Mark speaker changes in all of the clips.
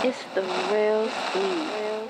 Speaker 1: It's the real Steeze.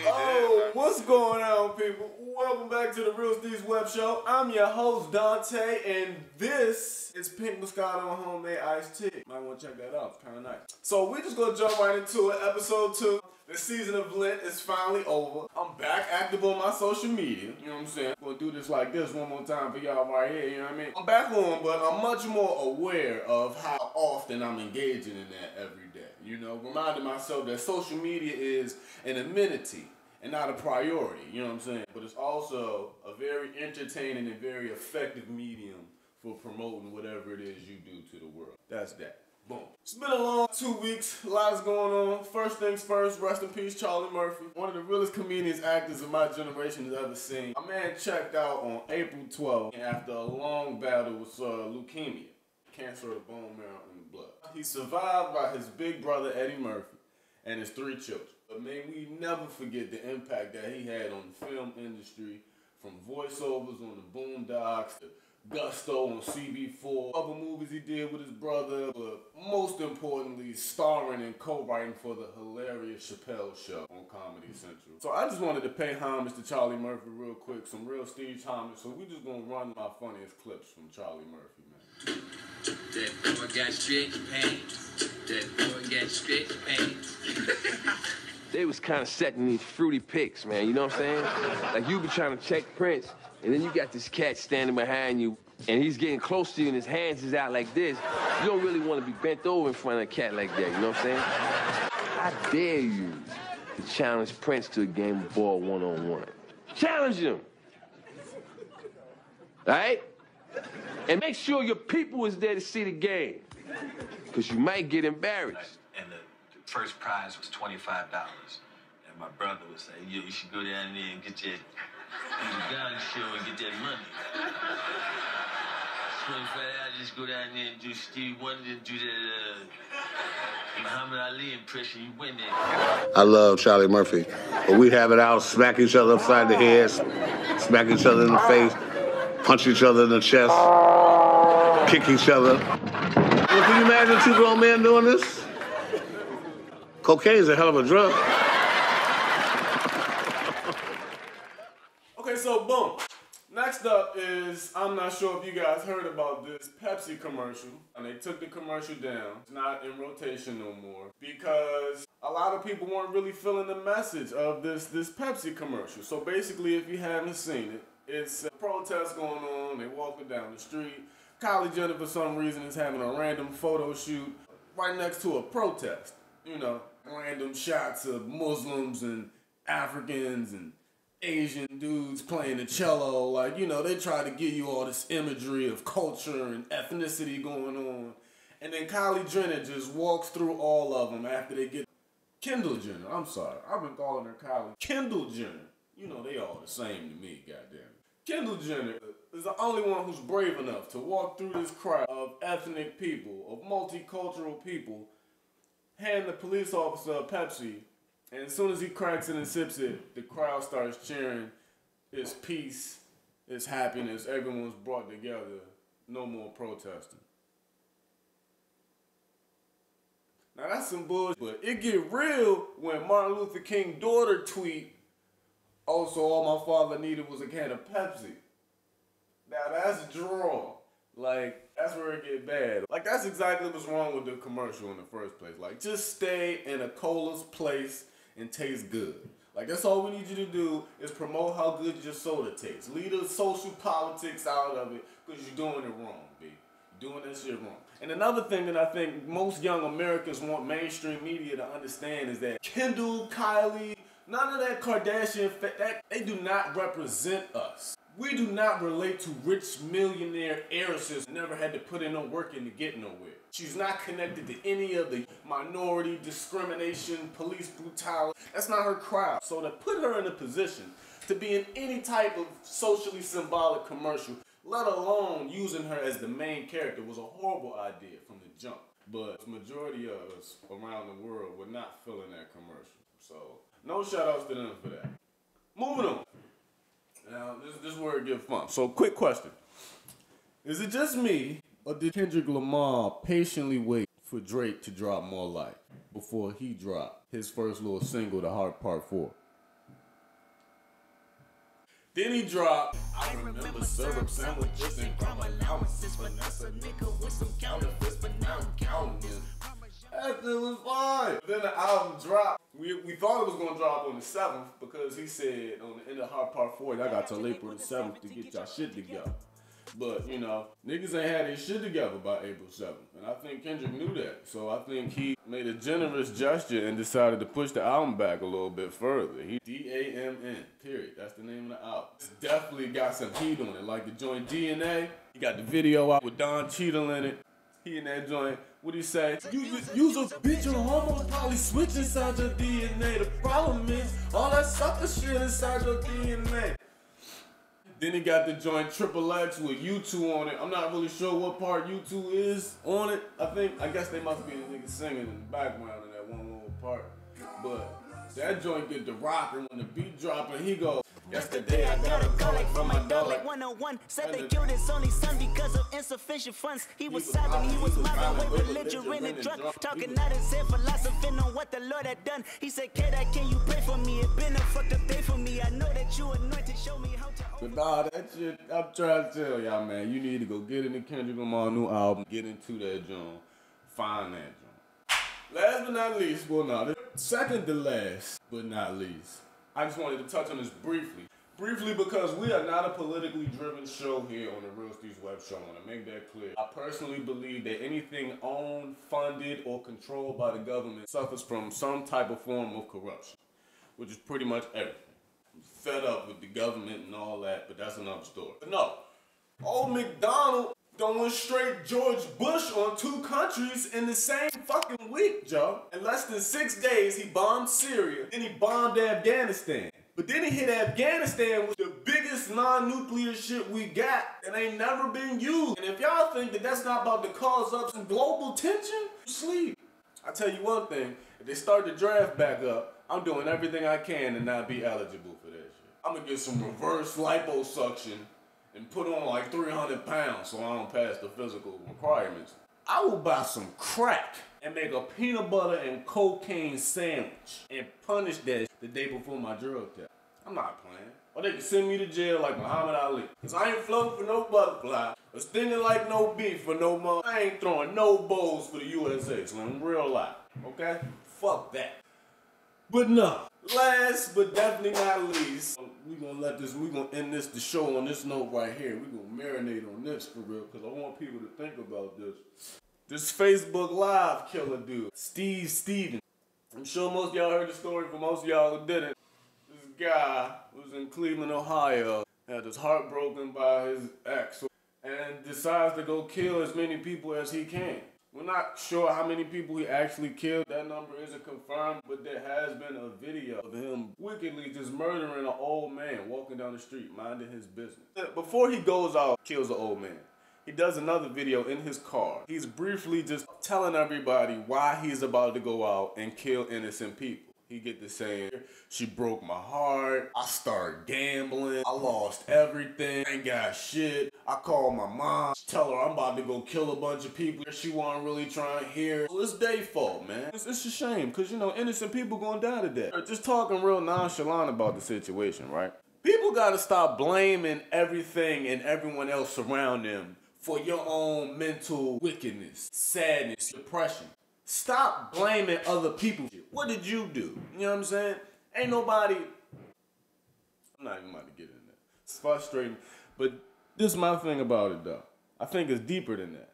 Speaker 2: Oh, what's going on, people? Welcome back to the Real Steeze Web Show. I'm your host, Dante, and this is Pink Moscato Homemade Iced Tea. Might want to check that out. It's kind of nice. So we're just going to jump right into it. Episode 2. The season of Lent is finally over. I'm back active on my social media. You know what I'm saying? We'll do this like this one more time for y'all right here. You know what I mean? I'm back on, but I'm much more aware of how often I'm engaging in that every day. You know, reminding myself that social media is an amenity and not a priority. You know what I'm saying? But it's also a very entertaining and very effective medium for promoting whatever it is you do to the world. That's that. Boom. It's been a long 2 weeks. A lot's going on. First things first, rest in peace, Charlie Murphy. One of the realest comedians, actors of my generation has ever seen. A man checked out on April 12th after a long battle with leukemia, cancer of the bone marrow and the blood. He's survived by his big brother, Eddie Murphy, and his 3 children. But may we never forget the impact that he had on the film industry, from voiceovers on the Boondocks to Gusto on CB4, other movies he did with his brother, but most importantly, starring and co-writing for the hilarious Chappelle Show on Comedy Central. So I just wanted to pay homage to Charlie Murphy real quick, some real Steeze homage. So we just gonna run my funniest clips from Charlie Murphy, man.
Speaker 3: That boy got stretch pains. That boy got stretch pains.
Speaker 4: They was kind of setting these fruity pics, man, you know what I'm saying? Like, you be trying to check Prince, and then you got this cat standing behind you, and he's getting close to you, and his hands is out like this. You don't really want to be bent over in front of a cat like that, you know what I'm saying? I dare you to challenge Prince to a game of ball one-on-one. Challenge him! All right? And make sure your people is there to see the game, because you might get embarrassed.
Speaker 5: And the first prize was $25. And my brother would say, yo, you should go down there and get that gun show and get that money. $25, just go down there and do Stevie Wonder and do that Muhammad Ali impression. You win that.
Speaker 6: I love Charlie Murphy. But we have it out, smack each other upside the head, smack each other in the face, punch each other in the chest, kick each other. Well, can you imagine 2 grown men doing this? Cocaine's a hell of a drug.
Speaker 2: Okay, so boom. Next up is, I'm not sure if you guys heard about this Pepsi commercial, and they took the commercial down. It's not in rotation no more because a lot of people weren't really feeling the message of this Pepsi commercial. So basically, if you haven't seen it, it's a protest going on. They walking down the street. Kendall Jenner, for some reason, is having a random photo shoot right next to a protest. You know, random shots of Muslims and Africans and Asian dudes playing the cello. Like, you know, they try to give you all this imagery of culture and ethnicity going on. And then Kendall Jenner just walks through all of them after they get Kendall Jenner. I'm sorry. I've been calling her Kylie. Kendall Jenner. You know, they all the same to me, goddamn. Kendall Jenner is the only one who's brave enough to walk through this crowd of ethnic people, of multicultural people, hand the police officer a Pepsi, and as soon as he cracks it and sips it, the crowd starts cheering. It's peace, it's happiness, everyone's brought together, no more protesting. Now that's some bullshit, but it get real when Martin Luther King's daughter tweet, "Oh, so all my father needed was a can of Pepsi." Now that's draw. Like, that's where it get bad. Like, that's exactly what's wrong with the commercial in the first place. Like, just stay in a cola's place and taste good. Like, that's all we need you to do is promote how good your soda tastes. Leave the social politics out of it because you're doing it wrong, B. You're doing that shit wrong. And another thing that I think most young Americans want mainstream media to understand is that Kendall, Kylie, none of that Kardashian, they do not represent us. We do not relate to rich millionaire heiresses who never had to put in no work in to get nowhere. She's not connected to any of the minority discrimination, police brutality. That's not her crowd. So to put her in a position to be in any type of socially symbolic commercial, let alone using her as the main character, was a horrible idea from the jump. But the majority of us around the world were not feeling that commercial. So no shout outs to them for that. Moving on. Now, this is where it gets fun. So, quick question. Is it just me, or did Kendrick Lamar patiently wait for Drake to drop More Life before he dropped his first little single, The Heart Part 4. Then he dropped, I remember syrup sandwiches and crumb allowances, finesse a nigga with some counterfeits, but now I'm counting them. That shit was fine. Then the album dropped. We thought it was gonna drop on the 7th because he said on the end of Heart Part 4, y'all got till April the 7th to get y'all shit together. But, you know, niggas ain't had their shit together by April 7th. And I think Kendrick knew that. So I think he made a generous gesture and decided to push the album back a little bit further. He D-A-M-N, period. That's the name of the album. It's definitely got some heat on it. Like the joint DNA. He got the video out with Don Cheadle in it. He in that joint. What'd he say? Use a bitch or homo probably switch inside your DNA. The problem is all that sucker shit inside your DNA. Then he got the joint Triple X with U2 on it. I'm not really sure what part U2 is on it. I guess they must be the niggas singing in the background in that one little part. But that joint get the rockin' when the beat dropping. He goes, yesterday I got a call like from my dog like 101. Said they killed his only son because of insufficient funds. He was silent, he was mobbing with belligerent and drunk. Talking out his head, philosophizing on what the Lord had done. He said, Kid, can you pray for me? It been a fucked up day for me. I know that you anointed, show me how to. But nah, that shit, I'm trying to tell y'all, man, you need to go get into Kendrick Lamar new album, get into that joint, find that joint. Last but not least, well, no, second to last, but not least, I just wanted to touch on this briefly. Briefly because we are not a politically driven show here on the Real Steeze Web Show. I want to make that clear. I personally believe that anything owned, funded, or controlled by the government suffers from some type of form of corruption, which is pretty much everything. I'm fed up with the government and all that, but that's another story. But no, old McDonald done went straight George Bush on 2 countries in the same fucking week, Joe. In less than 6 days, he bombed Syria, then he bombed Afghanistan. But then he hit Afghanistan with the biggest non-nuclear shit we got that ain't never been used. And if y'all think that that's not about to cause up some global tension, sleep. I tell you one thing, if they start the draft back up, I'm doing everything I can to not be eligible for that shit. I'm gonna get some reverse liposuction and put on like 300 pounds so I don't pass the physical requirements. I will buy some crack and make a peanut butter and cocaine sandwich and punish that the day before my drug test. I'm not playing. Or they can send me to jail like Muhammad Ali. Cause I ain't floating for no butterfly or stinging like no beef for no money. I ain't throwing no bowls for the USA, so I'm real life, okay? Fuck that. But no, last but definitely not least, we gonna end the show on this note right here. We gonna marinate on this for real, cause I want people to think about this. This Facebook Live killer dude, Steeze. I'm sure most of y'all heard the story, for most of y'all who didn't. This guy was in Cleveland, Ohio, had his heart broken by his ex, and decides to go kill as many people as he can. We're not sure how many people he actually killed. That number isn't confirmed, but there has been a video of him wickedly just murdering an old man walking down the street, minding his business. Before he goes out, kills the old man, he does another video in his car. He's briefly just telling everybody why he's about to go out and kill innocent people. He get to saying, she broke my heart, I started gambling, I lost everything, ain't got shit. I called my mom, tell her I'm about to go kill a bunch of people she wasn't really trying to hear. Well, it's their fault, man. It's a shame, because, you know, innocent people gonna die today. Just talking real nonchalant about the situation, right? People gotta stop blaming everything and everyone else around them for your own mental wickedness, sadness, depression. Stop blaming other people. What did you do? You know what I'm saying? Ain't nobody... I'm not even about to get in there. It's frustrating. But this is my thing about it, though. I think it's deeper than that.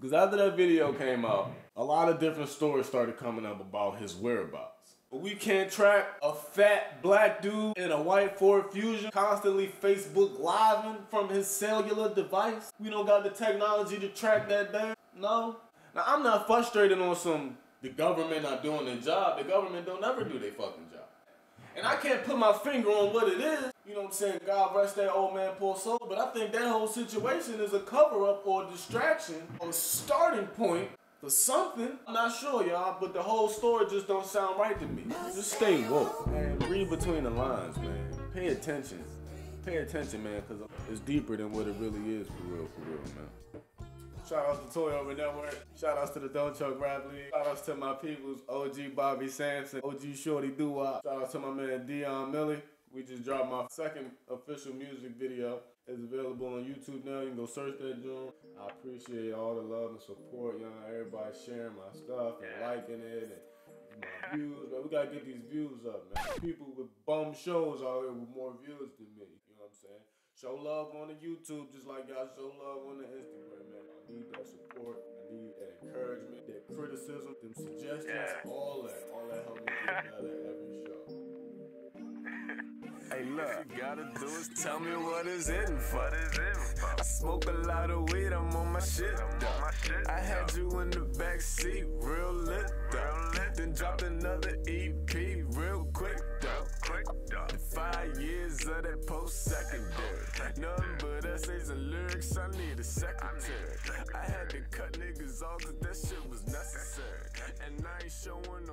Speaker 2: Because after that video came out, a lot of different stories started coming up about his whereabouts. But we can't track a fat black dude in a white Ford Fusion constantly Facebook living from his cellular device. We don't got the technology to track that down. No. Now, I'm not frustrated on the government not doing their job. The government don't ever do their fucking job. And I can't put my finger on what it is. You know what I'm saying? God rest that old man poor soul. But I think that whole situation is a cover-up or a distraction or a starting point for something. I'm not sure, y'all, but the whole story just don't sound right to me. Just stay woke, man. Read between the lines, man. Pay attention. Pay attention, man, because it's deeper than what it really is for real, man. Shout outs to Toyover Network. Shout outs to the Don't Choke Rap League. Shout outs to my peoples, OG Bobby Sampson, OG Shorty Doo-Wop. Shout outs to my man Dion Millie. We just dropped my second official music video. It's available on YouTube now. You can go search that joint. I appreciate all the love and support, you know, everybody sharing my stuff and liking it and my views. Man, we gotta get these views up, man. People with bum shows out here with more views than me. You know what I'm saying? Show love on the YouTube just like y'all show love on the Instagram, man. I need that support. I need that encouragement, that criticism, them suggestions, all that. All that helps me get better every show. Hey, look, you gotta do is tell me what is in for. I smoke a lot of weed, I'm on my shit, though. I had you in the backseat, real lit, though. Then dropped another EP, real quick, though. The 5 years of that post-secondary. Nothing but essays and lyrics, I need a secretary. I had to cut niggas off cause that shit was necessary. And I ain't showing